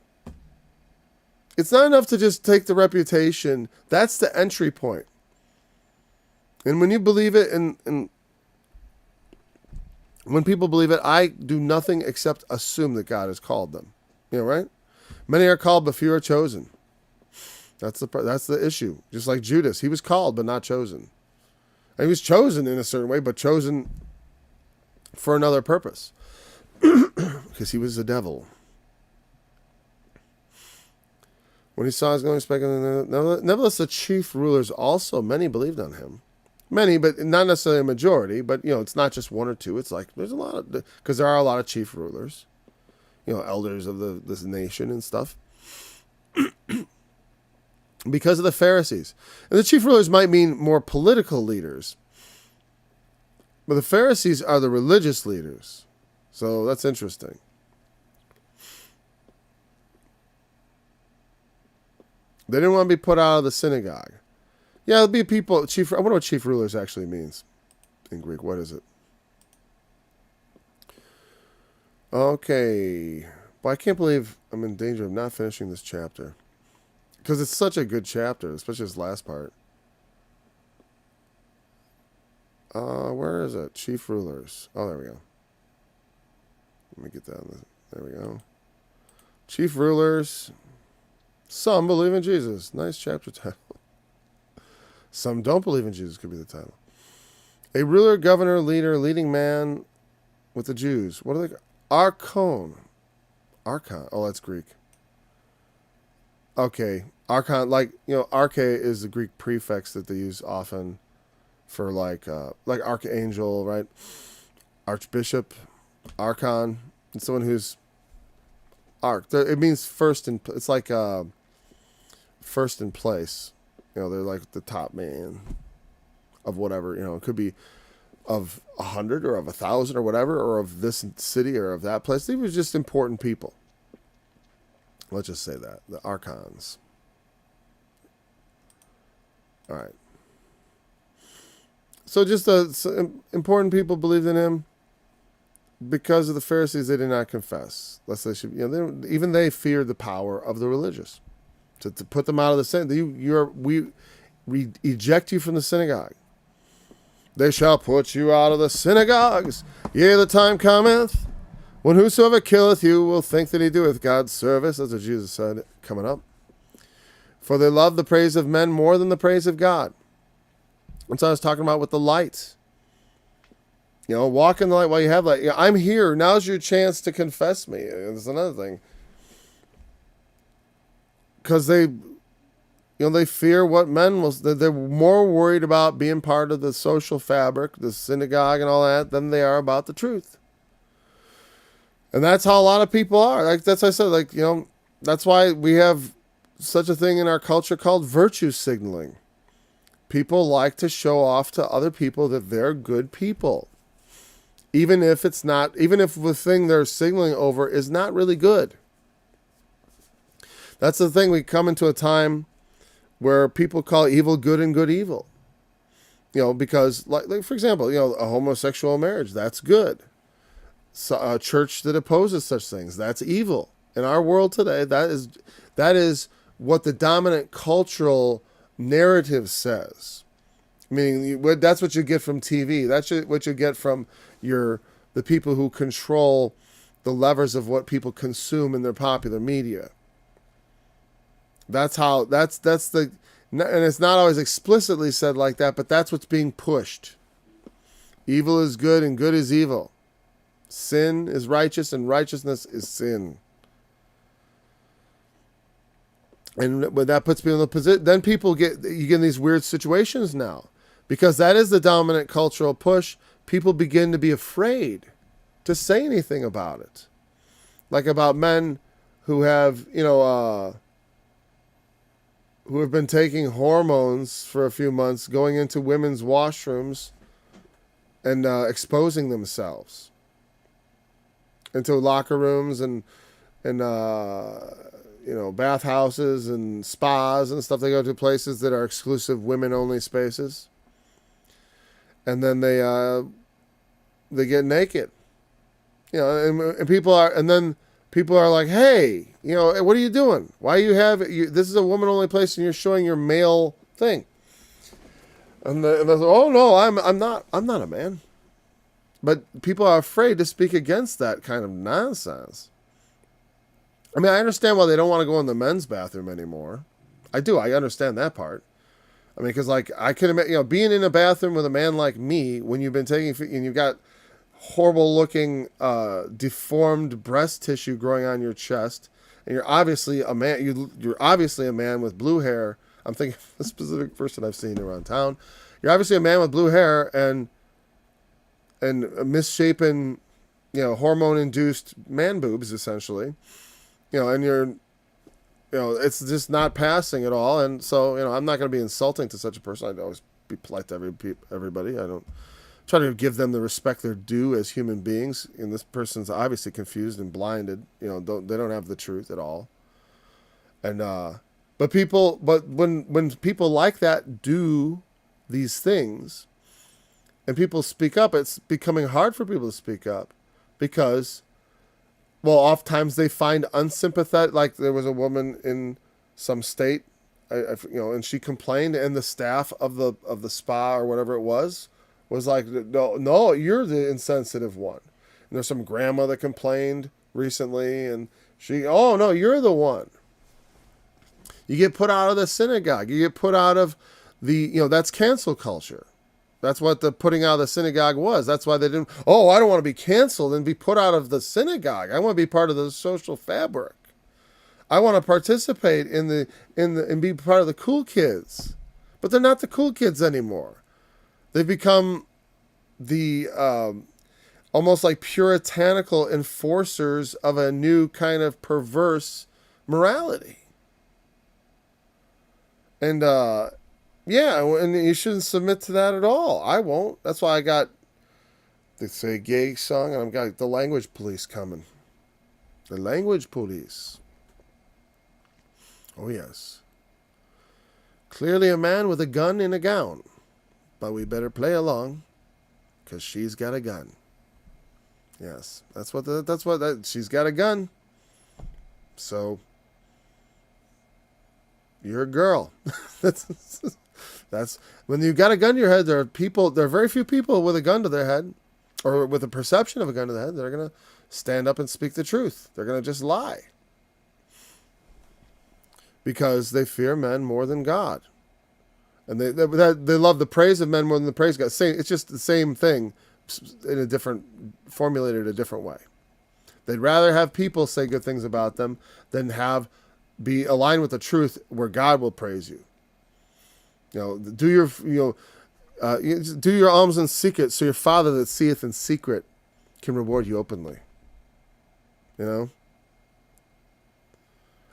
C: It's not enough to just take the reputation. That's the entry point. And when you believe it, and when people believe it, I do nothing except assume that God has called them. Right? Many are called, but few are chosen. That's the issue. Just like Judas, he was called but not chosen. And he was chosen in a certain way, but chosen for another purpose, because he was the devil. When he saw his going speculating, nevertheless, the chief rulers also, many believed on him. Many, but not necessarily a majority. But it's not just one or two. It's like there's a lot of, because there are a lot of chief rulers, elders of this nation and stuff. Because of the Pharisees. And the chief rulers might mean more political leaders. But the Pharisees are the religious leaders. So that's interesting. They didn't want to be put out of the synagogue. Yeah, there'll be people, I wonder what chief rulers actually means in Greek. What is it? Okay. But I can't believe I'm in danger of not finishing this chapter. Because it's such a good chapter, especially this last part. Where is it? Chief rulers. Oh, there we go. Let me get that. There we go. Chief rulers. Some believe in Jesus. Nice chapter title. Some don't believe in Jesus could be the title. A ruler, governor, leader, leading man with the Jews. What are they? Archon. Oh, that's Greek. Okay. Archon, arche is the Greek prefix that they use often for like archangel, right? Archbishop, archon. It's someone who's ark. It means first in. It's like first in place. They're like the top man of whatever. It could be of 100 or of 1,000 or whatever, or of this city or of that place. They were just important people. Let's just say that. The archons. All right. So just important people believed in him. Because of the Pharisees, they did not confess, lest they should. Even they feared the power of the religious to put them out of the synagogue. We eject you from the synagogue. They shall put you out of the synagogues. Yea, the time cometh when whosoever killeth you will think that he doeth God's service. That's what Jesus said coming up. For they love the praise of men more than the praise of God. That's what I was talking about with the light. Walk in the light while you have light. I'm here. Now's your chance to confess me. That's another thing. Because they fear what men will. They're more worried about being part of the social fabric, the synagogue and all that, than they are about the truth. And that's how a lot of people are. Like that's what I said. That's why we have such a thing in our culture called virtue signaling. People like to show off to other people that they're good people. Even if the thing they're signaling over is not really good. That's the thing. We come into a time where people call evil good and good evil. Because like for example, a homosexual marriage, that's good. So a church that opposes such things, that's evil. In our world today, that is what the dominant cultural narrative says. Meaning that's what you get from TV. That's what you get from the people who control the levers of what people consume in their popular media. That's the, and it's not always explicitly said like that, but that's what's being pushed. Evil is good and good is evil. Sin is righteous and righteousness is sin. And when that puts people in the position, then you get in these weird situations now. Because that is the dominant cultural push, people begin to be afraid to say anything about it. Like about men who have, who have been taking hormones for a few months, going into women's washrooms and exposing themselves into locker rooms and bathhouses and spas and stuff. They go to places that are exclusive women-only spaces. And then they get naked, and people are like, hey, what are you doing? Why you this is a woman only place and you're showing your male thing. And they say, oh no, I'm not a man. But people are afraid to speak against that kind of nonsense. I understand why they don't want to go in the men's bathroom anymore. I do. I understand that part. Because I can imagine, being in a bathroom with a man like me when you've been and you've got horrible looking, deformed breast tissue growing on your chest, and you're obviously a man. You're obviously a man with blue hair. I'm thinking of a specific person I've seen around town. You're obviously a man with blue hair and misshapen, hormone-induced man boobs, essentially. And you're. It's just not passing at all. And so, I'm not going to be insulting to such a person. I'd always be polite to everybody. I don't try to give them the respect they're due as human beings. And this person's obviously confused and blinded. They don't have the truth at all. And, but when people like that do these things and people speak up, it's becoming hard for people to speak up because, well, oftentimes they find unsympathetic. Like there was a woman in some state, and she complained, and the staff of the spa or whatever it was like, no, you're the insensitive one. And there's some grandma that complained recently, and oh no, you're the one. You get put out of the synagogue. You get put out of that's cancel culture. That's what the putting out of the synagogue was. That's why they didn't, I don't want to be canceled and be put out of the synagogue. I want to be part of the social fabric. I want to participate in and be part of the cool kids. But they're not the cool kids anymore. They've become the almost like puritanical enforcers of a new kind of perverse morality. And yeah, and you shouldn't submit to that at all. I won't. That's why I got the Say Gay song, and I've got the language police coming. The language police. Oh, yes. Clearly a man with a gun in a gown. But we better play along, because she's got a gun. Yes, she's got a gun. So, you're a girl. That's when you got a gun to your head. There are very few people with a gun to their head, or with a perception of a gun to their head, that are going to stand up and speak the truth. They're going to just lie. Because they fear men more than God. And they love the praise of men more than the praise of God. It's just the same thing, formulated a different way. They'd rather have people say good things about them than be aligned with the truth where God will praise you. Do your alms in secret, so your Father that seeth in secret can reward you openly.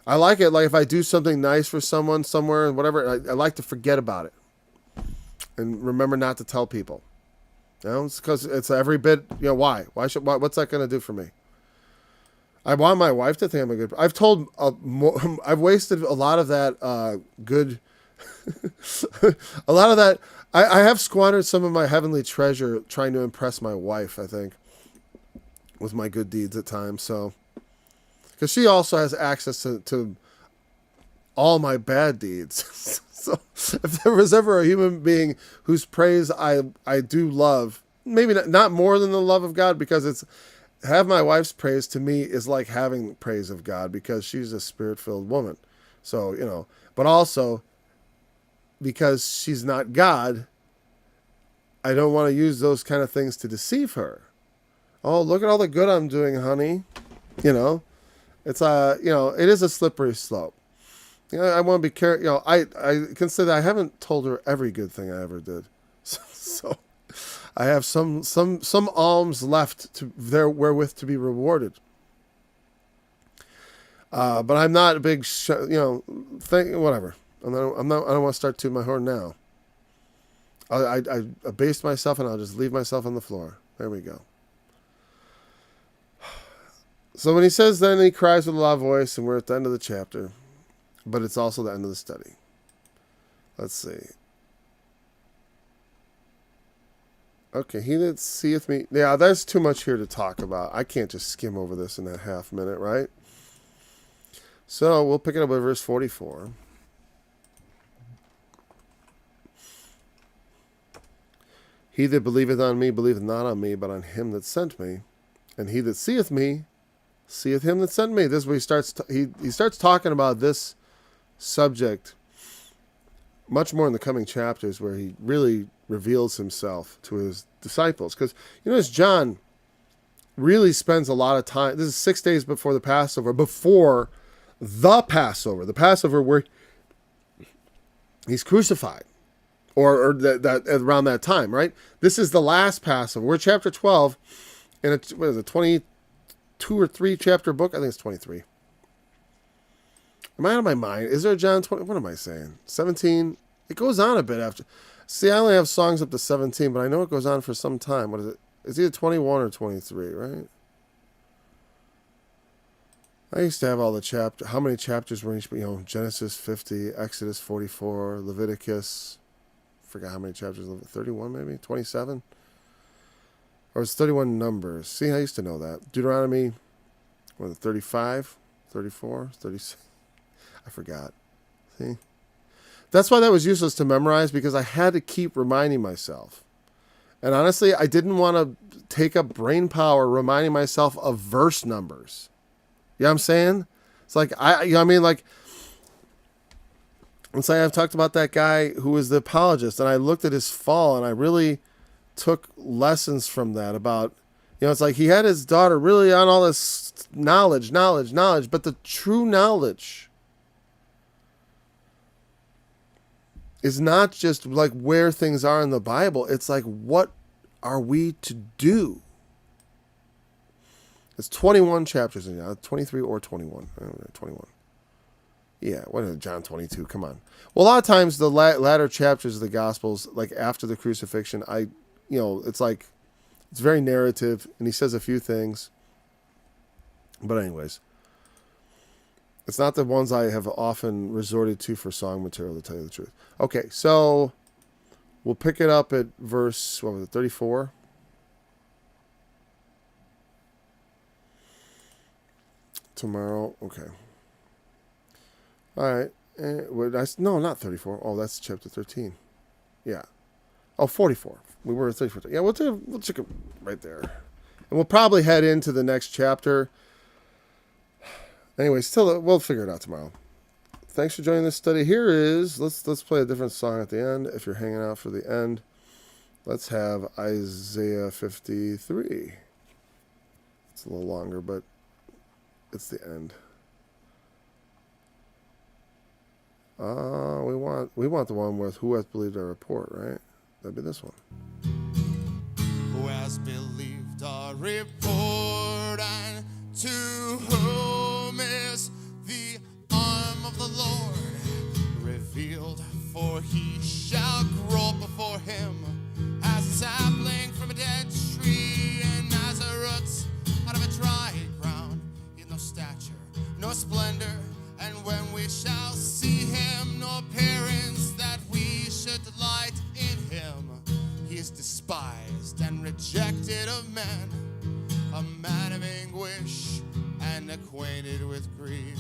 C: I like it. Like if I do something nice for someone somewhere and whatever, I like to forget about it and remember not to tell people. It's because it's every bit. Why? What's that going to do for me? I want my wife to think I'm a good. I've wasted a lot of that good. A lot of that. I have squandered some of my heavenly treasure trying to impress my wife, I think, with my good deeds at times. So, because she also has access to all my bad deeds. So if there was ever a human being whose praise I do love, maybe not more than the love of God, because have my wife's praise to me is like having praise of God, because she's a spirit-filled woman. So, but also because she's not God, I don't want to use those kind of things to deceive her. Oh, look at all the good I'm doing, honey. It's it is a slippery slope. I want to be careful. I consider I haven't told her every good thing I ever did. So I have some alms left wherewith to be rewarded. But I'm not a big thing. Whatever. I don't want to start tooting my horn now. I abased myself, and I'll just leave myself on the floor. There we go. So when he says, then he cries with a loud voice, and we're at the end of the chapter, but it's also the end of the study. Let's see. Okay, he that seeth me. Yeah, there's too much here to talk about. I can't just skim over this in that half minute, right? So we'll pick it up with verse 44. He that believeth on me believeth not on me, but on him that sent me. And he that seeth me seeth him that sent me. This is where he starts talking about this subject much more in the coming chapters, where he really reveals himself to his disciples. Because, as John really spends a lot of time, this is 6 days before the Passover, the Passover where he's crucified, or that around that time, right? This is the last Passover. We're chapter 12 in a 22 or 3 chapter book. I think it's 23. Am I out of my mind? Is there a John 20? What am I saying? 17? It goes on a bit after. See, I only have songs up to 17, but I know it goes on for some time. What is it? It's either 21 or 23, right? I used to have all the chapters. How many chapters were each? Genesis 50, Exodus 44, Leviticus. Forgot how many chapters. 31 maybe? 27? Or it's 31 numbers. See, I used to know that. Deuteronomy, 35, 34, 36. I forgot. See? That's why that was useless to memorize, because I had to keep reminding myself. And honestly, I didn't want to take up brain power reminding myself of verse numbers. You know what I'm saying? It's like, it's like I've talked about that guy who was the apologist, and I looked at his fall, and I really took lessons from that about, it's like he had his daughter really on all this knowledge, but the true knowledge is not just like where things are in the Bible. It's like, what are we to do? It's 21 chapters in John, 23 or 21. 21. Yeah, what is it, John 22? Come on. Well, a lot of times the latter chapters of the Gospels, like after the crucifixion, it's like, it's very narrative, and he says a few things. But anyways, it's not the ones I have often resorted to for song material, to tell you the truth. Okay, so we'll pick it up at verse, 34? Tomorrow, okay. All right. No, not 34. Oh, that's chapter 13. Yeah. Oh, 44. We were at 34. Yeah, we'll check it right there. And we'll probably head into the next chapter. Anyway, we'll figure it out tomorrow. Thanks for joining this study. Here is, let's play a different song at the end. If you're hanging out for the end, let's have Isaiah 53. It's a little longer, but it's the end. We want the one with who has believed our report, right? That'd be this one.
A: Who has believed our report, and to whom is the arm of the Lord revealed? For he shall grow before him as a sapling from a dead tree, and as a root out of a dry ground. He has no stature, no splendor, and when we shall see him, no appearance that we should delight in him. He is despised and rejected of men, a man of anguish and acquainted with grief.